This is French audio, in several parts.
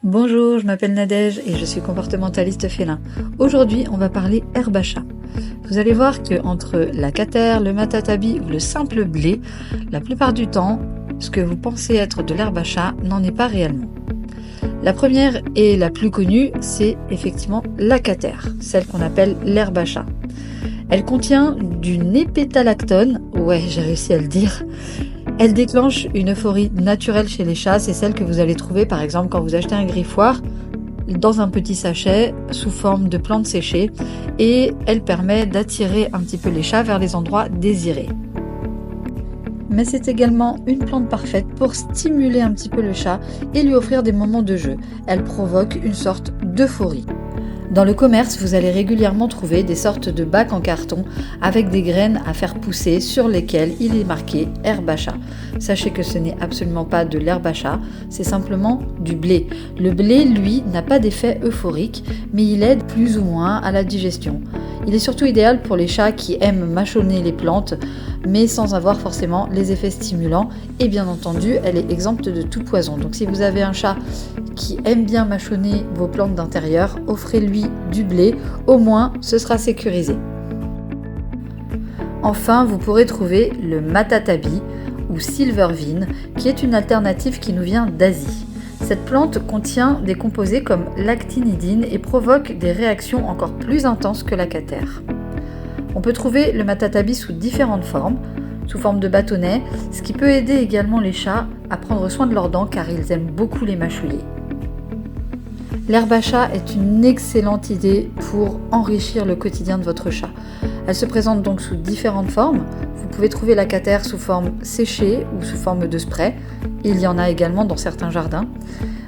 Bonjour, je m'appelle Nadège et je suis comportementaliste félin. Aujourd'hui, on va parler herbe à chat. Vous allez voir que entre la catère, le matatabi ou le simple blé, la plupart du temps, ce que vous pensez être de l'herbe à chat n'en est pas réellement. La première et la plus connue, c'est effectivement la catère, celle qu'on appelle l'herbe à chat. Elle contient du népétalactone, ouais, j'ai réussi à le dire. Elle déclenche une euphorie naturelle chez les chats, c'est celle que vous allez trouver par exemple quand vous achetez un griffoir dans un petit sachet sous forme de plantes séchées et elle permet d'attirer un petit peu les chats vers les endroits désirés. Mais c'est également une plante parfaite pour stimuler un petit peu le chat et lui offrir des moments de jeu. Elle provoque une sorte d'euphorie. Dans le commerce, vous allez régulièrement trouver des sortes de bacs en carton avec des graines à faire pousser sur lesquelles il est marqué herbe à chat. Sachez que ce n'est absolument pas de l'herbe à chat, c'est simplement du blé. Le blé, lui, n'a pas d'effet euphorique, mais il aide plus ou moins à la digestion. Il est surtout idéal pour les chats qui aiment mâchonner les plantes, mais sans avoir forcément les effets stimulants. Et bien entendu, elle est exempte de tout poison. Donc si vous avez un chat qui aime bien mâchonner vos plantes d'intérieur, offrez-lui du blé, au moins ce sera sécurisé. Enfin, vous pourrez trouver le matatabi ou silvervine, qui est une alternative qui nous vient d'Asie. Cette plante contient des composés comme l'actinidine et provoque des réactions encore plus intenses que la catère. On peut trouver le matatabi sous différentes formes, sous forme de bâtonnets, ce qui peut aider également les chats à prendre soin de leurs dents car ils aiment beaucoup les mâchouiller. L'herbe à chat est une excellente idée pour enrichir le quotidien de votre chat. Elle se présente donc sous différentes formes. Vous pouvez trouver la catère sous forme séchée ou sous forme de spray. Il y en a également dans certains jardins.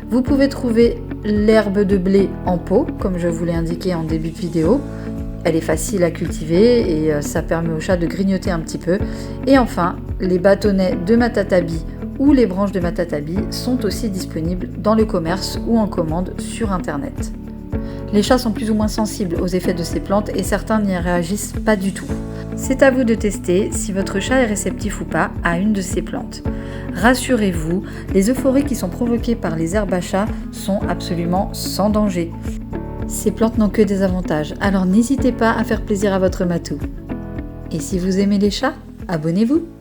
Vous pouvez trouver l'herbe de blé en pot, comme je vous l'ai indiqué en début de vidéo. Elle est facile à cultiver et ça permet au chat de grignoter un petit peu. Et enfin, les bâtonnets de matatabi ou les branches de matatabi sont aussi disponibles dans le commerce ou en commande sur internet. Les chats sont plus ou moins sensibles aux effets de ces plantes et certains n'y réagissent pas du tout. C'est à vous de tester si votre chat est réceptif ou pas à une de ces plantes. Rassurez-vous, les euphories qui sont provoquées par les herbes à chat sont absolument sans danger. Ces plantes n'ont que des avantages, alors n'hésitez pas à faire plaisir à votre matou. Et si vous aimez les chats, abonnez-vous!